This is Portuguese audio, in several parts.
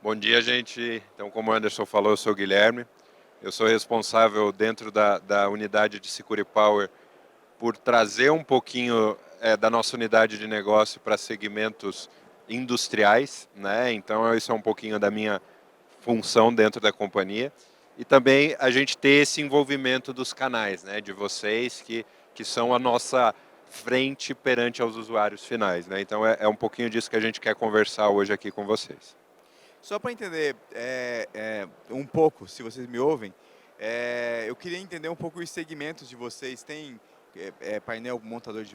Bom dia, gente. Então, como o Anderson falou, eu sou o Guilherme. Eu sou responsável dentro da unidade de Security Power por trazer um pouquinho da nossa unidade de negócio para segmentos industriais, né? Então, isso é um pouquinho da minha função dentro da companhia. E também a gente ter esse envolvimento dos canais, né? De vocês que são a nossa frente perante aos usuários finais, né? Então, é um pouquinho disso que a gente quer conversar hoje aqui com vocês. Só para entender um pouco, se vocês me ouvem, eu queria entender um pouco os segmentos de vocês. Tem painel montador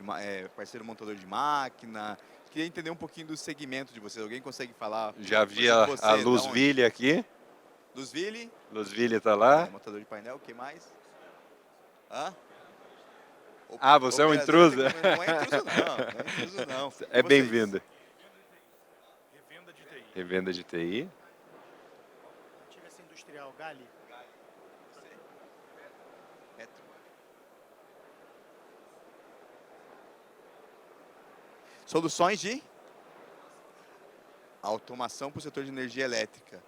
parceiro montador de máquina? Queria entender um pouquinho do segmento de vocês. Alguém consegue falar? Já Por vi exemplo, a você, da onde? Luzville aqui. Luzville, Luzville está lá. montador de painel. O que mais? Hã? Ah, você é um Operador intruso? Não é intruso não, não é intruso não. E É vocês? bem-vindo. Revenda de TI. Revenda de TI. Antiga industrial, Gali. Soluções de automação para o setor de energia elétrica.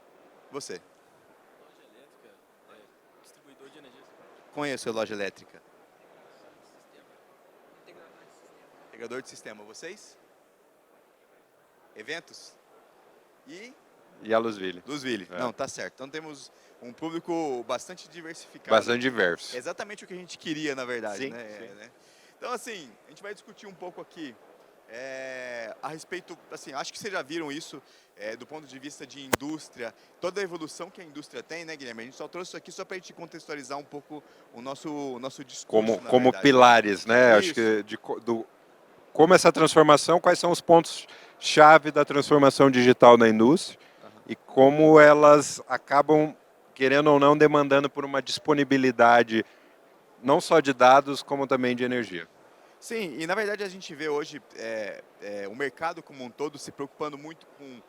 Você? Loja elétrica, distribuidor de energia. Conheço a loja elétrica. Sistema. Integrador de sistema. Integrador de sistema. Vocês? Eventos? E a Luzville. Luzville. É. Não, tá certo. Então temos um público bastante diversificado. Bastante diverso. Exatamente o que a gente queria, na verdade. Sim, né? sim. Então, assim, a gente vai discutir um pouco aqui a respeito, assim, acho que vocês já viram isso do ponto de vista de indústria, toda a evolução que a indústria tem, né, Guilherme? A gente só trouxe isso aqui só para a gente contextualizar um pouco o nosso discurso, Como verdade. pilares, né? Isso. Acho que como essa transformação, quais são os pontos-chave da transformação digital na indústria e como elas acabam, querendo ou não, demandando por uma disponibilidade não só de dados, como também de energia. Sim, e na verdade a gente vê hoje o mercado como um todo se preocupando muito com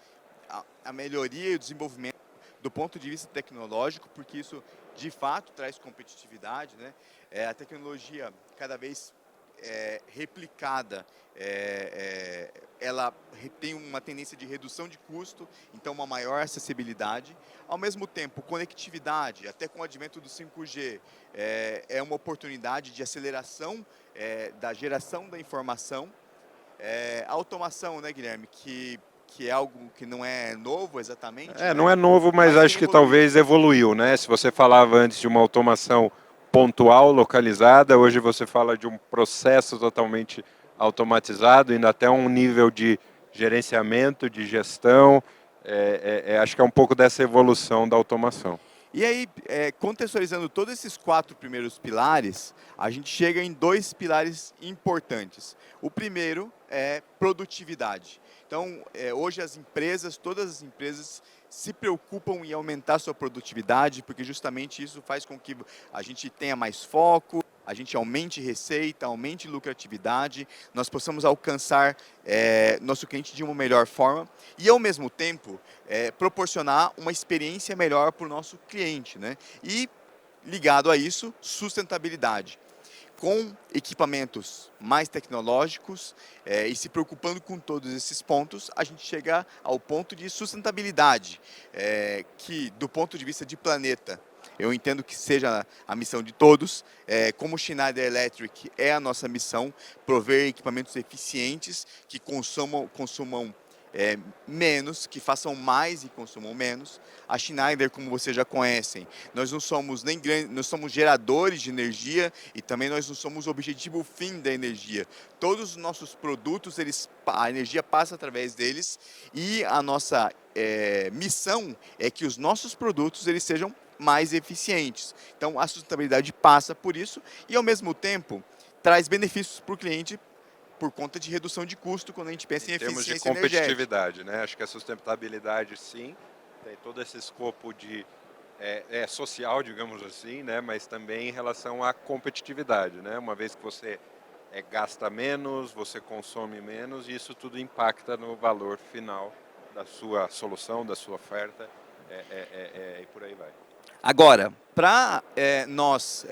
a melhoria e o desenvolvimento do ponto de vista tecnológico, porque isso de fato traz competitividade, né? A tecnologia cada vez replicada, ela tem uma tendência de redução de custo, então uma maior acessibilidade. Ao mesmo tempo, conectividade, até com o advento do 5G, é uma oportunidade de aceleração da geração da informação. A automação, né, Guilherme, que é algo que não é novo exatamente. Não é novo, mas acho que talvez evoluiu, né? Se você falava antes de uma automação pontual, localizada, hoje você fala de um processo totalmente automatizado, indo até um nível de gerenciamento, de gestão. Acho que é um pouco dessa evolução da automação. E aí, contextualizando todos esses 4 primeiros pilares, a gente chega em 2 pilares importantes. O primeiro é produtividade. Então, hoje todas as empresas se preocupam em aumentar sua produtividade, porque justamente isso faz com que a gente tenha mais foco, a gente aumente receita, aumente lucratividade, nós possamos alcançar nosso cliente de uma melhor forma e, ao mesmo tempo, proporcionar uma experiência melhor para o nosso cliente, né? E, ligado a isso, sustentabilidade. Com equipamentos mais tecnológicos e se preocupando com todos esses pontos, a gente chega ao ponto de sustentabilidade, que, do ponto de vista de planeta, eu entendo que seja a missão de todos. Como Schneider Electric, é a nossa missão prover equipamentos eficientes que consumam menos, que façam mais e consumam menos. A Schneider, como vocês já conhecem, nós não somos nem grandes, nós somos geradores de energia e também nós não somos o objetivo fim da energia. Todos os nossos produtos, a energia passa através deles e a nossa missão é que os nossos produtos eles sejam mais eficientes. Então, a sustentabilidade passa por isso e, ao mesmo tempo, traz benefícios para o cliente por conta de redução de custo quando a gente pensa em eficiência energética. Em termos de competitividade, né? Acho que a sustentabilidade, sim, tem todo esse escopo de social, digamos assim, né? Mas também em relação à competitividade, né? Uma vez que você gasta menos, você consome menos, e isso tudo impacta no valor final da sua solução, da sua oferta, e por aí vai. Agora, para nós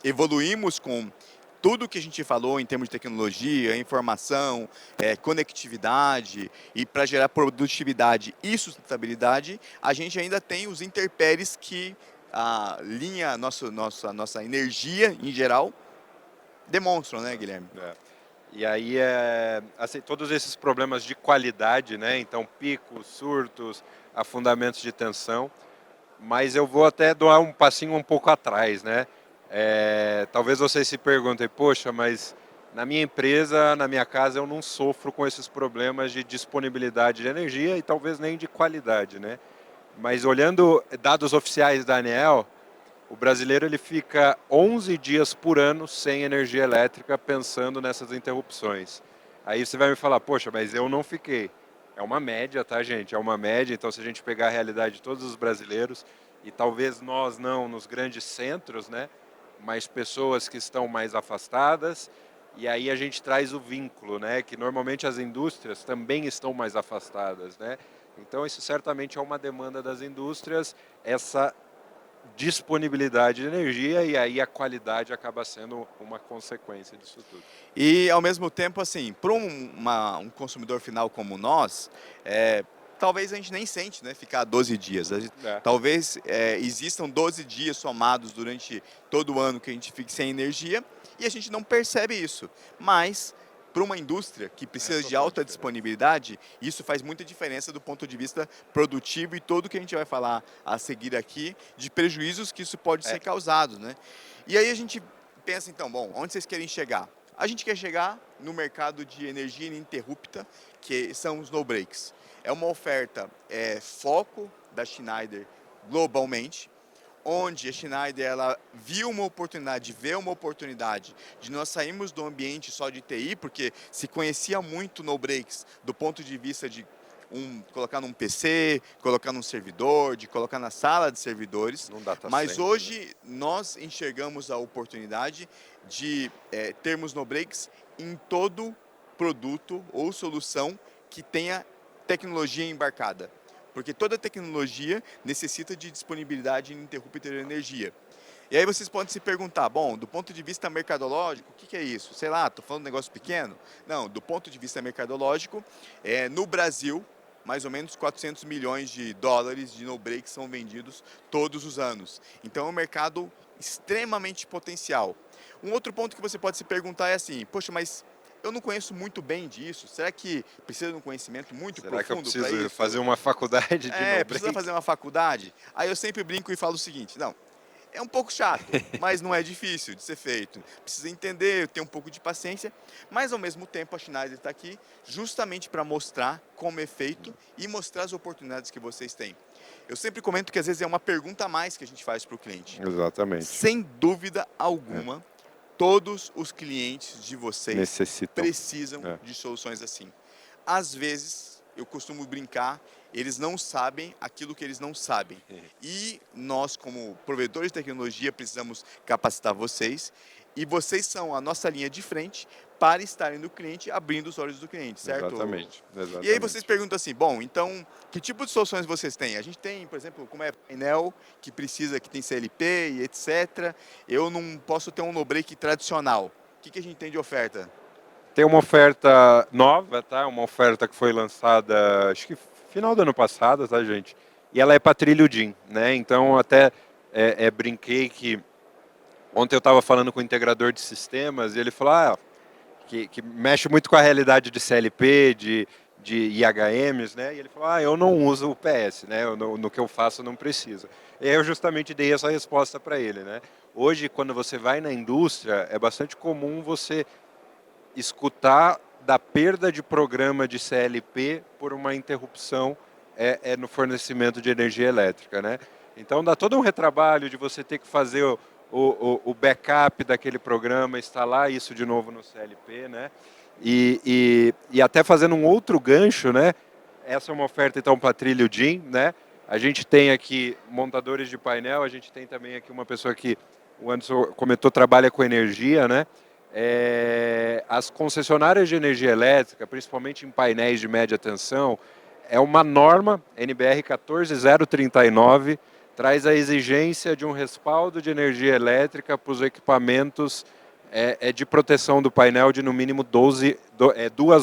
evoluirmos com tudo que a gente falou em termos de tecnologia, informação, conectividade e para gerar produtividade e sustentabilidade, a gente ainda tem os interpéries que a linha, nossa energia em geral demonstram, né, Guilherme? É. E aí, assim, todos esses problemas de qualidade, né? Então, picos, surtos, afundamentos de tensão. Mas eu vou até dar um passinho um pouco atrás, né? Talvez vocês se perguntem, poxa, mas na minha empresa, na minha casa, eu não sofro com esses problemas de disponibilidade de energia e talvez nem de qualidade, né? Mas olhando dados oficiais da ANEEL, o brasileiro ele fica 11 dias por ano sem energia elétrica pensando nessas interrupções. Aí você vai me falar, poxa, mas eu não fiquei. É uma média, tá, gente? É uma média, então se a gente pegar a realidade de todos os brasileiros, e talvez nós não nos grandes centros, né? Mas pessoas que estão mais afastadas, e aí a gente traz o vínculo, né? Que normalmente as indústrias também estão mais afastadas, né? Então isso certamente é uma demanda das indústrias, essa disponibilidade de energia, e aí a qualidade acaba sendo uma consequência disso tudo. E, ao mesmo tempo, assim, para um consumidor final como nós, talvez a gente nem sente, né, ficar 12 dias. É. Talvez existam 12 dias somados durante todo o ano que a gente fique sem energia e a gente não percebe isso. Mas, para uma indústria que precisa de total alta diferença. disponibilidade, isso faz muita diferença do ponto de vista produtivo e todo que a gente vai falar a seguir aqui, de prejuízos que isso pode ser causado, né? E aí a gente pensa, então, bom, onde vocês querem chegar? A gente quer chegar no mercado de energia ininterrupta, que são os no-breaks. É uma oferta foco da Schneider globalmente, onde a Schneider ela viu uma oportunidade, vê uma oportunidade de nós sairmos do ambiente só de TI, porque se conhecia muito no-breaks do ponto de vista de colocar num PC, colocar num servidor, de colocar na sala de servidores. Num data Mas center, hoje nós enxergamos a oportunidade de termos no-breaks em todo produto ou solução que tenha tecnologia embarcada. Porque toda tecnologia necessita de disponibilidade ininterrupta de energia. E aí vocês podem se perguntar, bom, do ponto de vista mercadológico, o que é isso? Sei lá, estou falando de um negócio pequeno? Não, do ponto de vista mercadológico, no Brasil, mais ou menos 400 milhões de dólares de no-break são vendidos todos os anos. Então é um mercado extremamente potencial. Um outro ponto que você pode se perguntar é assim, poxa, mas eu não conheço muito bem disso. Será que precisa de um conhecimento muito Será que eu profundo para preciso isso? fazer uma faculdade de Precisa no-break? fazer uma faculdade? Aí eu sempre brinco e falo o seguinte, não, é um pouco chato, mas não é difícil de ser feito. Precisa entender, ter um pouco de paciência, mas ao mesmo tempo a Schneider está aqui justamente para mostrar como é feito e mostrar as oportunidades que vocês têm. Eu sempre comento que às vezes é uma pergunta a mais que a gente faz para o cliente. Exatamente. Sem dúvida alguma, todos os clientes de vocês Necessitam. precisam de soluções assim. Às vezes, eu costumo brincar, eles não sabem aquilo que eles não sabem. E nós, como provedores de tecnologia, precisamos capacitar vocês. E vocês são a nossa linha de frente para estarem no cliente, abrindo os olhos do cliente, certo? Exatamente. E aí vocês perguntam assim, bom, então, que tipo de soluções vocês têm? A gente tem, por exemplo, como é painel, que tem CLP e etc. Eu não posso ter um no-break tradicional. O que a gente tem de oferta? Tem uma oferta nova, tá? Uma oferta que foi lançada, acho que final do ano passado, tá, gente? E ela é para trilho DIN, né? Então, até brinquei que ontem eu estava falando com o integrador de sistemas e ele falou que mexe muito com a realidade de CLP, de IHMs, né? E ele falou, eu não uso o PS, né? No que eu faço não precisa. E aí eu justamente dei essa resposta para ele, né? Hoje, quando você vai na indústria, é bastante comum você escutar da perda de programa de CLP por uma interrupção no fornecimento de energia elétrica, né? Então dá todo um retrabalho de você ter que fazer o backup daquele programa, instalar isso de novo no CLP, né? E até fazendo um outro gancho, né? Essa é uma oferta então para trilho DIN, né? A gente tem aqui montadores de painel, a gente tem também aqui uma pessoa que o Anderson comentou, trabalha com energia, né? As concessionárias de energia elétrica, principalmente em painéis de média tensão, é uma norma, NBR 14039, traz a exigência de um respaldo de energia elétrica para os equipamentos é de proteção do painel de no mínimo 2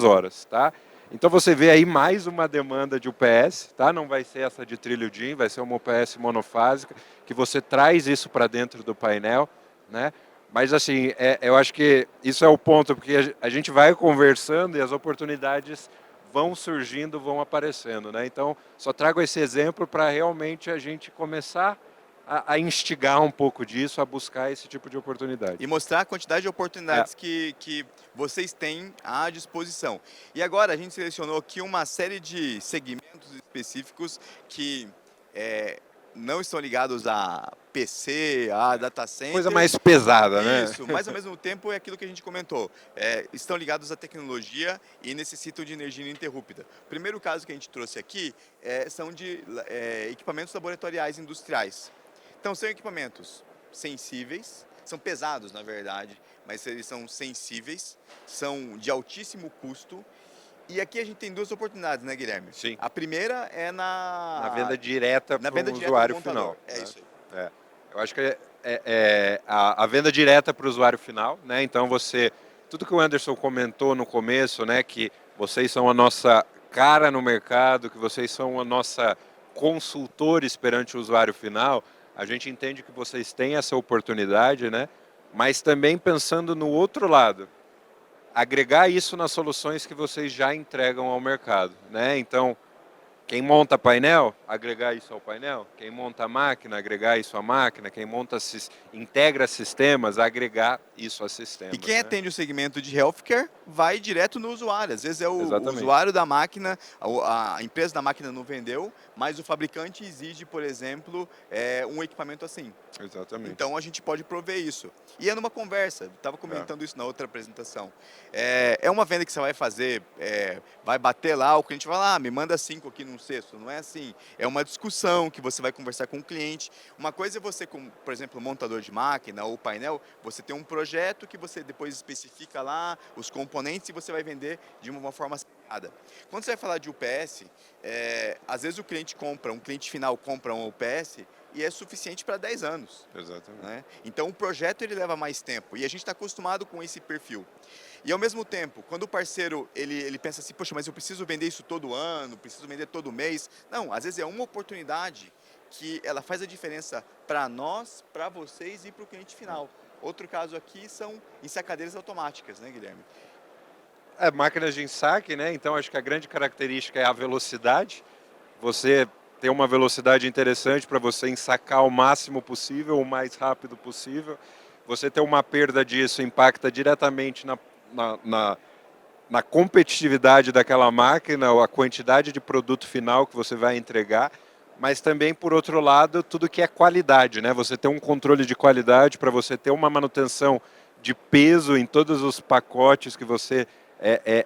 horas, tá? Então você vê aí mais uma demanda de UPS, tá? Não vai ser essa de trilho DIN, vai ser uma UPS monofásica, que você traz isso para dentro do painel, né? Mas assim, eu acho que isso é o ponto, porque a gente vai conversando e as oportunidades vão surgindo, vão aparecendo, né? Então, só trago esse exemplo para realmente a gente começar a instigar um pouco disso, a buscar esse tipo de oportunidade. E mostrar a quantidade de oportunidades que vocês têm à disposição. E agora a gente selecionou aqui uma série de segmentos específicos que não estão ligados a PC, a data center. Coisa mais pesada, né? Isso, mas ao mesmo tempo é aquilo que a gente comentou. Estão ligados à tecnologia e necessitam de energia ininterrupta. O primeiro caso que a gente trouxe aqui são de equipamentos laboratoriais industriais. Então, são equipamentos sensíveis, são pesados, na verdade, mas eles são sensíveis, são de altíssimo custo. E aqui a gente tem duas oportunidades, né, Guilherme? Sim. A primeira é Na venda direta para o do usuário montador. final. É né? isso aí. Eu acho que a venda direta para o usuário final, né? Então tudo que o Anderson comentou no começo, né? Que vocês são a nossa cara no mercado, que vocês são a nossa consultores perante o usuário final, a gente entende que vocês têm essa oportunidade, né? Mas também pensando no outro lado, agregar isso nas soluções que vocês já entregam ao mercado, né? Então, quem monta painel, agregar isso ao painel. Quem monta máquina, agregar isso à máquina. Quem integra sistemas, agregar isso a sistemas. E quem né? atende o segmento de healthcare vai direto no usuário. Às vezes é o Exatamente. usuário da máquina, a empresa da máquina não vendeu, mas o fabricante exige, por exemplo, um equipamento assim. Exatamente. Então a gente pode prover isso. E é numa conversa, estava comentando isso na outra apresentação. É uma venda que você vai fazer, vai bater lá, o cliente vai lá, me manda 5 aqui num cesto. Não é assim. É uma discussão que você vai conversar com o cliente. Uma coisa é você, como, por exemplo, montador de máquina ou painel, você tem um projeto que você depois especifica lá os componentes e você vai vender de uma forma separada. Quando você vai falar de UPS, às vezes o cliente um cliente final compra um UPS e é suficiente para 10 anos. Exatamente. Né? Então o projeto ele leva mais tempo e a gente está acostumado com esse perfil. E ao mesmo tempo, quando o parceiro ele pensa assim, poxa, mas eu preciso vender isso todo ano, preciso vender todo mês. Não, às vezes é uma oportunidade que ela faz a diferença para nós, para vocês e para o cliente final. Outro caso aqui são ensacadeiras automáticas, né, Guilherme? Máquinas de ensaque, né? Então acho que a grande característica é a velocidade. Você tem uma velocidade interessante para você ensacar o máximo possível, o mais rápido possível. Você ter uma perda disso impacta diretamente na competitividade daquela máquina, ou a quantidade de produto final que você vai entregar, mas também, por outro lado, tudo que é qualidade, né? Você ter um controle de qualidade para você ter uma manutenção de peso em todos os pacotes que você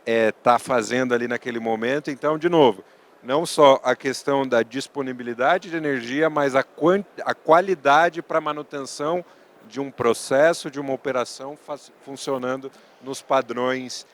está fazendo ali naquele momento. Então, de novo, não só a questão da disponibilidade de energia, mas a qualidade para manutenção de um processo, de uma operação funcionando nos padrões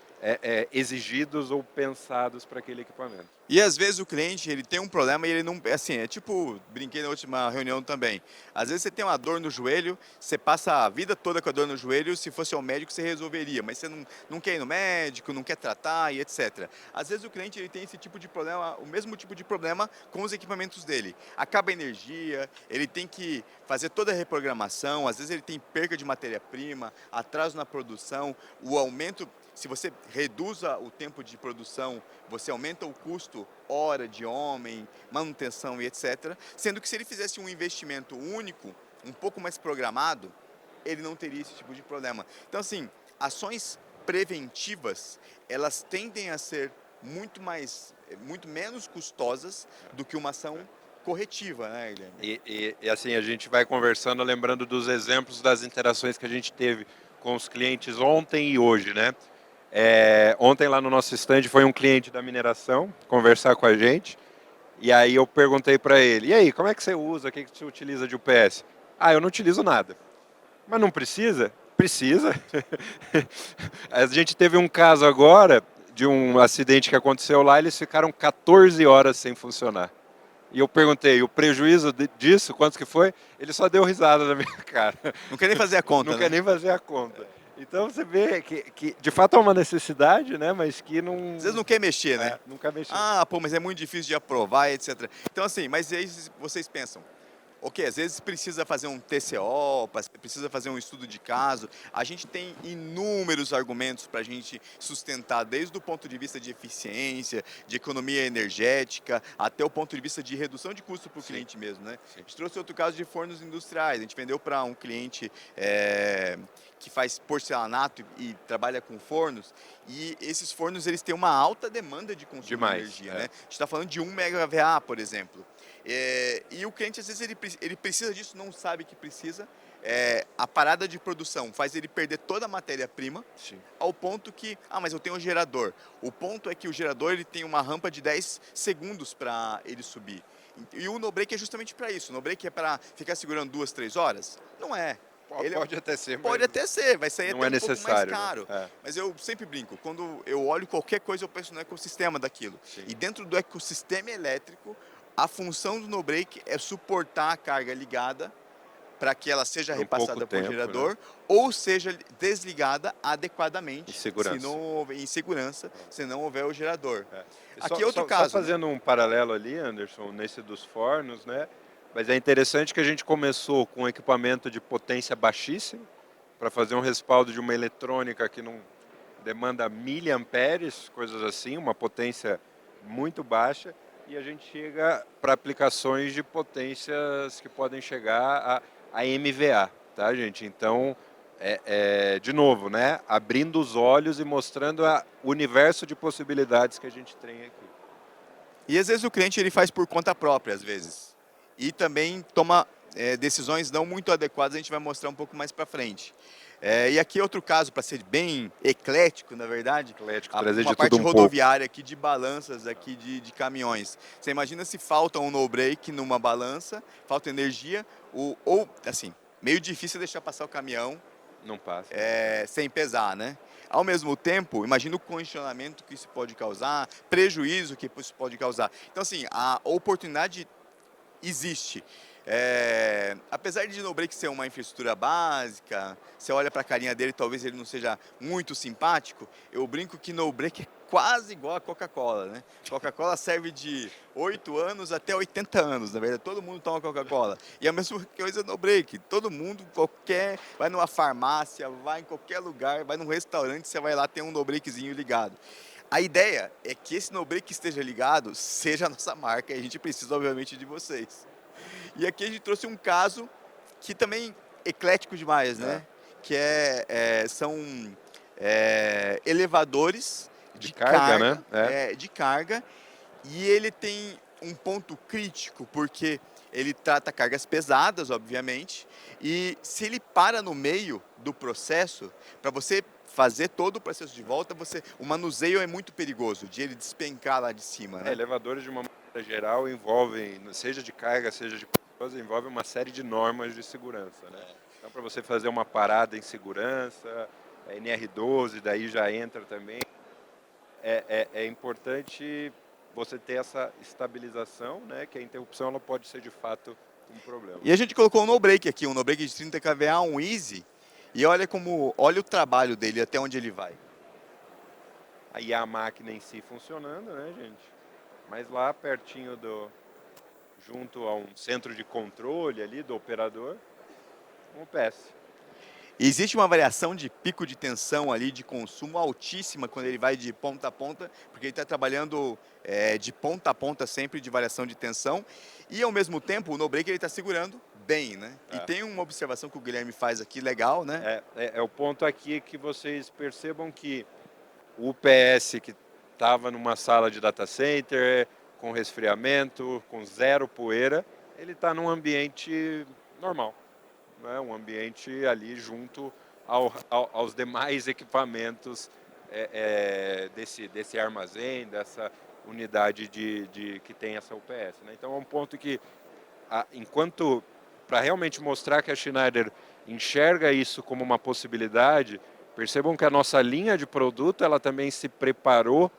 exigidos ou pensados para aquele equipamento. E às vezes o cliente ele tem um problema e ele não, assim, é tipo, brinquei na última reunião também. Às vezes você tem uma dor no joelho, você passa a vida toda com a dor no joelho, se fosse ao médico você resolveria, mas você não quer ir no médico, não quer tratar e etc. Às vezes o cliente ele tem esse tipo de problema, o mesmo tipo de problema com os equipamentos dele. Acaba a energia, ele tem que fazer toda a reprogramação, às vezes ele tem perca de matéria-prima, atraso na produção, o aumento. Se você reduz o tempo de produção, você aumenta o custo, hora de homem, manutenção e etc. Sendo que se ele fizesse um investimento único, um pouco mais programado, ele não teria esse tipo de problema. Então, assim, ações preventivas, elas tendem a ser muito menos custosas do que uma ação corretiva, né, Guilherme? E assim, a gente vai conversando, lembrando dos exemplos das interações que a gente teve com os clientes ontem e hoje, né? Ontem lá no nosso stand foi um cliente da mineração conversar com a gente, e aí eu perguntei para ele, e aí, como é que você usa, o que você utiliza de UPS? Eu não utilizo nada. Mas não precisa? Precisa. A gente teve um caso agora de um acidente que aconteceu lá, eles ficaram 14 horas sem funcionar. E eu perguntei, o prejuízo disso, quanto que foi? Ele só deu risada na minha cara. Não quer nem fazer a conta, Não quer nem fazer a conta. Então você vê que de fato é uma necessidade, né? Mas que não. Às vezes não quer mexer, né? Nunca mexeu. Ah, pô, mas é muito difícil de aprovar, etc. Então, assim, mas aí vocês pensam, ok, às vezes precisa fazer um TCO, precisa fazer um estudo de caso. A gente tem inúmeros argumentos para a gente sustentar, desde o ponto de vista de eficiência, de economia energética, até o ponto de vista de redução de custo para o cliente mesmo, né? Sim. A gente trouxe outro caso de fornos industriais. A gente vendeu para um cliente que faz porcelanato e trabalha com fornos. E esses fornos eles têm uma alta demanda de consumo Demais, de energia, é. né? A gente está falando de 1 MVA, por exemplo. E o cliente, às vezes, ele precisa disso, não sabe que precisa. A parada de produção faz ele perder toda a matéria-prima, Sim. ao ponto que, mas eu tenho um gerador. O ponto é que o gerador ele tem uma rampa de 10 segundos para ele subir. E o no-break é justamente para isso. O no-break é para ficar segurando 2, 3 horas? Não é. Pode até ser, Pode mas até ser, vai sair não até é um pouco mais necessário, né? caro. Mas eu sempre brinco, quando eu olho qualquer coisa, eu penso no ecossistema daquilo. Sim. E dentro do ecossistema elétrico, a função do no-break é suportar a carga ligada para que ela seja Por um repassada pouco para o tempo, gerador, ou seja desligada adequadamente, Em segurança. se não houver, em segurança, se não houver o gerador. E Aqui é outro só caso, né? fazendo um paralelo ali, Anderson, nesse dos fornos, né? Mas é interessante que a gente começou com um equipamento de potência baixíssima para fazer um respaldo de uma eletrônica que não demanda miliamperes, coisas assim, uma potência muito baixa, e a gente chega para aplicações de potências que podem chegar a MVA, tá, gente? Então, de novo, né? Abrindo os olhos e mostrando o universo de possibilidades que a gente tem aqui. E às vezes o cliente ele faz por conta própria, às vezes. E também toma decisões não muito adequadas, a gente vai mostrar um pouco mais para frente. E aqui outro caso, para ser bem eclético, na verdade, Eclético, trazer uma de parte tudo um rodoviária aqui de balanças aqui de caminhões. Você imagina se falta um no-break numa balança, falta energia, ou assim, meio difícil deixar passar o caminhão Não passa. sem pesar, né? Ao mesmo tempo, imagina o congestionamento que isso pode causar, prejuízo que isso pode causar. Então, assim, a oportunidade existe. Apesar de no-break ser uma infraestrutura básica, você olha para a carinha dele, talvez ele não seja muito simpático, eu brinco que no-break é quase igual a Coca-Cola, né? Coca-Cola serve de 8 anos até 80 anos, na verdade, todo mundo toma Coca-Cola. E a mesma coisa no-break, todo mundo, vai numa farmácia, vai em qualquer lugar, vai num restaurante, você vai lá, tem um no-breakzinho ligado. A ideia é que esse no-break que esteja ligado seja a nossa marca e a gente precisa, obviamente, de vocês. E aqui a gente trouxe um caso que também é eclético demais, né? Que são elevadores De carga, né? de carga, e ele tem um ponto crítico, porque ele trata cargas pesadas, obviamente, e se ele para no meio do processo, para você fazer todo o processo de volta, o manuseio é muito perigoso, de ele despencar lá de cima, né? Elevadores, de uma maneira geral, envolvem, seja de carga, seja de pessoas, envolvem uma série de normas de segurança, né? Então, para você fazer uma parada em segurança, NR12, daí já entra também. É importante você ter essa estabilização, né? Que a interrupção ela pode ser, de fato, um problema. E a gente colocou um no-break aqui, um no-break de 30 kVA, um Easy, e olha o trabalho dele, até onde ele vai. Aí a máquina em si funcionando, né, gente? Mas lá pertinho junto a um centro de controle ali do operador, um UPS. Existe uma variação de pico de tensão ali, de consumo altíssima quando ele vai de ponta a ponta, porque ele está trabalhando de ponta a ponta sempre de variação de tensão, e ao mesmo tempo o no-break ele está segurando bem, né? E tem uma observação que o Guilherme faz aqui legal, né? O ponto aqui que vocês percebam que o UPS que estava numa sala de data center, com resfriamento, com zero poeira, ele está num ambiente normal, né? Um ambiente ali junto aos demais equipamentos desse armazém, dessa unidade que tem essa UPS, né? Então é um ponto que, para realmente mostrar que a Schneider enxerga isso como uma possibilidade, percebam que a nossa linha de produto ela também se preparou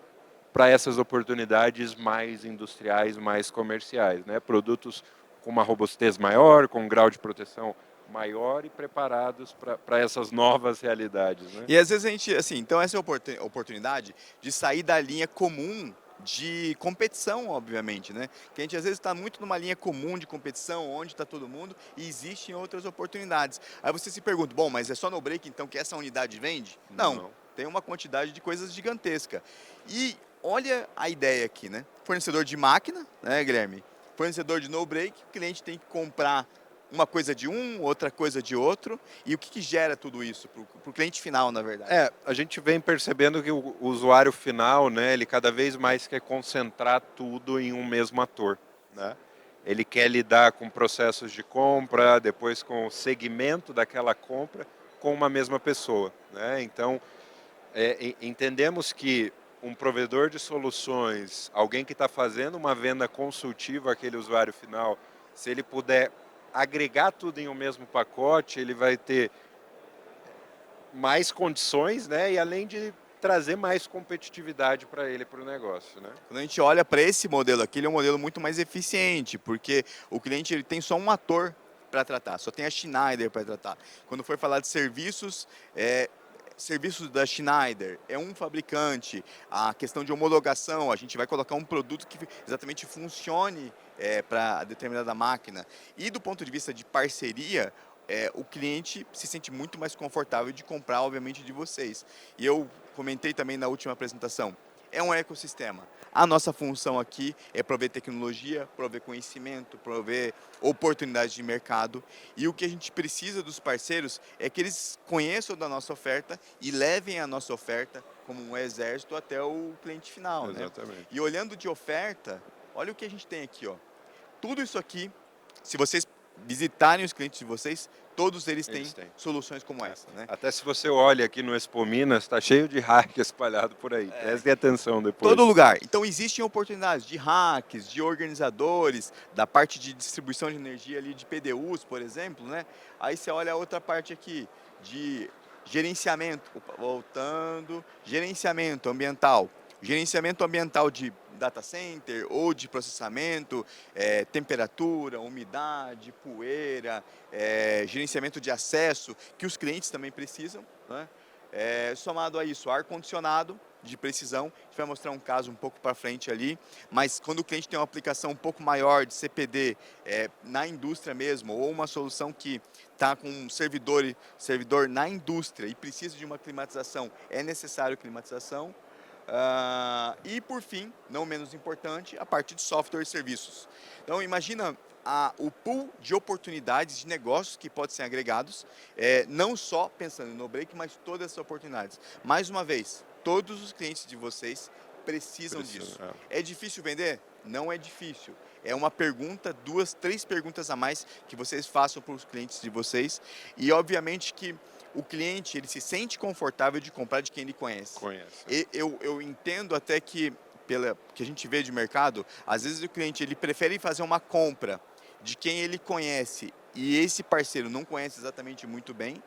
para essas oportunidades mais industriais, mais comerciais, né? Produtos com uma robustez maior, com um grau de proteção maior e preparados para essas novas realidades, né? E às vezes a gente, assim, então essa é a oportunidade de sair da linha comum de competição, obviamente, né? Que a gente às vezes está muito numa linha comum de competição, onde está todo mundo, e existem outras oportunidades. Aí você se pergunta, bom, mas é só no break então que essa unidade vende? Não, tem uma quantidade de coisas gigantesca. E olha a ideia aqui, né? Fornecedor de máquina, né, Guilherme? Fornecedor de no break, o cliente tem que comprar uma coisa de um, outra coisa de outro, e o que gera tudo isso para o cliente final, na verdade? A gente vem percebendo que o usuário final, né, ele cada vez mais quer concentrar tudo em um mesmo ator, né? Ele quer lidar com processos de compra, depois com o segmento daquela compra, com uma mesma pessoa, né? Então, entendemos que um provedor de soluções, alguém que está fazendo uma venda consultiva àquele usuário final, se ele puder agregar tudo em um mesmo pacote, ele vai ter mais condições, né? E além de trazer mais competitividade para ele, para o negócio, né? Quando a gente olha para esse modelo aqui, ele é um modelo muito mais eficiente, porque o cliente ele tem só um ator para tratar, só tem a Schneider para tratar. Quando for falar de serviços, serviços da Schneider, é um fabricante, a questão de homologação, a gente vai colocar um produto que exatamente funcione para determinada máquina. E do ponto de vista de parceria, o cliente se sente muito mais confortável de comprar, obviamente, de vocês. E eu comentei também na última apresentação, é um ecossistema. A nossa função aqui é prover tecnologia, prover conhecimento, prover oportunidades de mercado. E o que a gente precisa dos parceiros é que eles conheçam da nossa oferta e levem a nossa oferta como um exército até o cliente final, né? Exatamente. E olhando de oferta, olha o que a gente tem aqui, ó. Tudo isso aqui, se vocês visitarem os clientes de vocês, todos eles têm soluções como essa, né? Até se você olha aqui no Expo Minas, está cheio de hack espalhado por aí. Prestem atenção depois. Todo lugar. Então existem oportunidades de hacks, de organizadores, da parte de distribuição de energia ali de PDUs, por exemplo, né? Aí você olha a outra parte aqui de gerenciamento, voltando, gerenciamento ambiental. Gerenciamento ambiental de data center ou de processamento, temperatura, umidade, poeira, gerenciamento de acesso, que os clientes também precisam, né? Somado a isso, ar-condicionado de precisão, a gente vai mostrar um caso um pouco para frente ali, mas quando o cliente tem uma aplicação um pouco maior de CPD na indústria mesmo, ou uma solução que está com um servidor na indústria e precisa de uma climatização, é necessário climatização. E por fim, não menos importante, a parte de software e serviços. Então imagina o pool de oportunidades de negócios que podem ser agregados, não só pensando no break, mas todas essas oportunidades. Mais uma vez, todos os clientes de vocês precisam disso. É difícil vender? Não é difícil. É uma pergunta, 2, 3 perguntas a mais que vocês façam para os clientes de vocês. E obviamente que o cliente ele se sente confortável de comprar de quem ele conhece. Eu entendo até que, pela que a gente vê de mercado, às vezes o cliente ele prefere fazer uma compra de quem ele conhece e esse parceiro não conhece exatamente muito bem,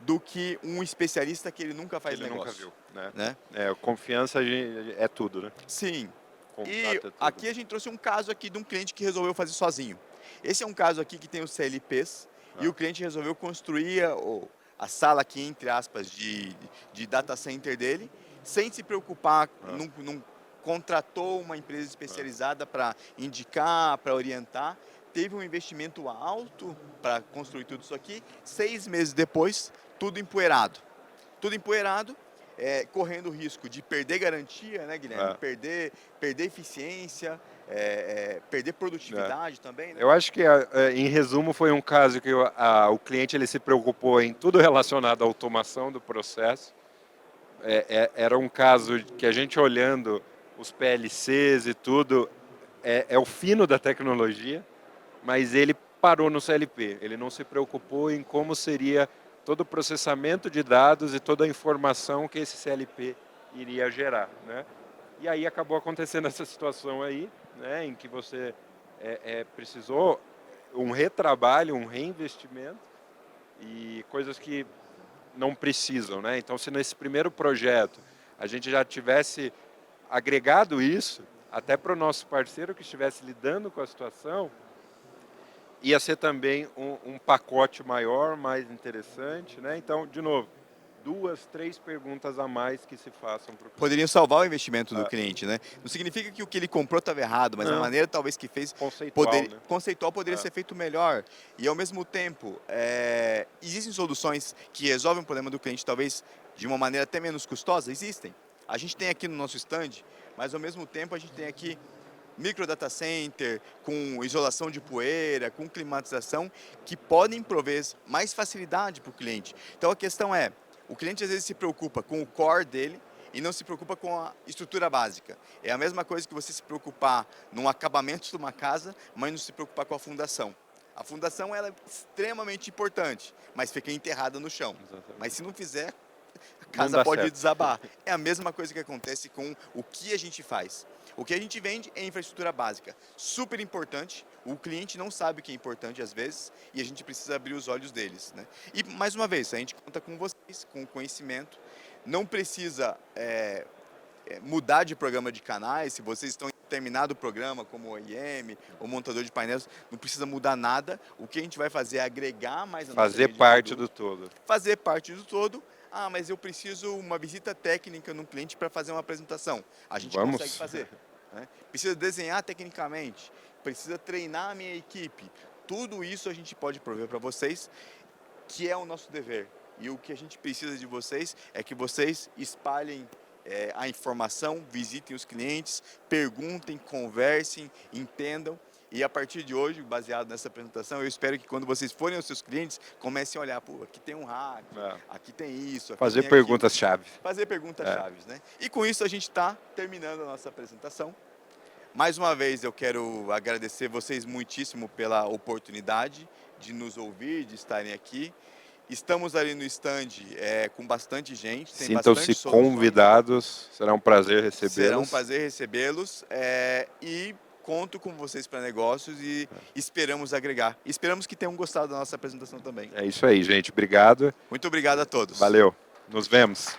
do que um especialista que ele nunca faz negócio. Nunca viu, né? Confiança é tudo, né? Sim. Contato E é tudo. aqui a gente trouxe um caso aqui de um cliente que resolveu fazer sozinho. Esse é um caso aqui que tem os CLPs e o cliente resolveu construir a sala aqui, entre aspas, de data center dele, sem se preocupar, não contratou uma empresa especializada para indicar, para orientar, teve um investimento alto para construir tudo isso aqui, 6 meses depois, tudo empoeirado. Tudo empoeirado, correndo o risco de perder garantia, né, Guilherme? Perder eficiência, perder produtividade também, né? Eu acho que, em resumo, foi um caso que o cliente ele se preocupou em tudo relacionado à automação do processo. Era um caso que a gente olhando os PLCs e tudo, é o fino da tecnologia, mas ele parou no CLP. Ele não se preocupou em como seria todo o processamento de dados e toda a informação que esse CLP iria gerar, né? E aí acabou acontecendo essa situação aí, né, em que você precisou um retrabalho, um reinvestimento e coisas que não precisam, né? Então, se nesse primeiro projeto a gente já tivesse agregado isso até para o nosso parceiro que estivesse lidando com a situação, ia ser também um pacote maior, mais interessante, né? Então, de novo, 2, 3 perguntas a mais que se façam para o cliente. Poderiam salvar o investimento do Ah. cliente, né? Não significa que o que ele comprou estava errado, mas a Não. maneira talvez que fez Conceitual, né? conceitual poderia Ah. ser feito melhor. E ao mesmo tempo, existem soluções que resolvem o problema do cliente, talvez de uma maneira até menos custosa? Existem. A gente tem aqui no nosso stand, mas ao mesmo tempo a gente tem aqui micro data center, com isolação de poeira, com climatização, que podem prover mais facilidade para o cliente. Então a questão é, o cliente às vezes se preocupa com o core dele e não se preocupa com a estrutura básica. É a mesma coisa que você se preocupar no acabamento de uma casa, mas não se preocupar com a fundação. A fundação ela é extremamente importante, mas fica enterrada no chão. Exatamente. Mas se não fizer, a Não casa dá pode certo. desabar. É a mesma coisa que acontece com o que a gente faz. O que a gente vende é infraestrutura básica, super importante. O cliente não sabe o que é importante às vezes e a gente precisa abrir os olhos deles, né? E mais uma vez, a gente conta com vocês, com conhecimento. Não precisa mudar de programa de canais. Se vocês estão em determinado programa, como o OEM, ou montador de painéis, não precisa mudar nada. O que a gente vai fazer é agregar mais a nossa Fazer linha de parte produto, do todo. fazer parte do todo. Ah, mas eu preciso uma visita técnica no cliente para fazer uma apresentação. A gente Vamos. consegue fazer. Né? Precisa desenhar tecnicamente, precisa treinar a minha equipe. Tudo isso a gente pode prover para vocês, que é o nosso dever. E o que a gente precisa de vocês é que vocês espalhem a informação, visitem os clientes, perguntem, conversem, entendam. E a partir de hoje, baseado nessa apresentação, eu espero que quando vocês forem aos seus clientes, comecem a olhar, pô, aqui tem um hack, aqui tem isso, aqui Fazer tem aquilo. perguntas-chave. Fazer perguntas-chave, né? E com isso a gente está terminando a nossa apresentação. Mais uma vez eu quero agradecer vocês muitíssimo pela oportunidade de nos ouvir, de estarem aqui. Estamos ali no stand com bastante gente, tem Sintam-se bastante soluções. convidados, será um prazer recebê-los. Será um prazer recebê-los e conto com vocês para negócios e esperamos agregar. Esperamos que tenham gostado da nossa apresentação também. É isso aí, gente. Obrigado. Muito obrigado a todos. Valeu. Nos vemos.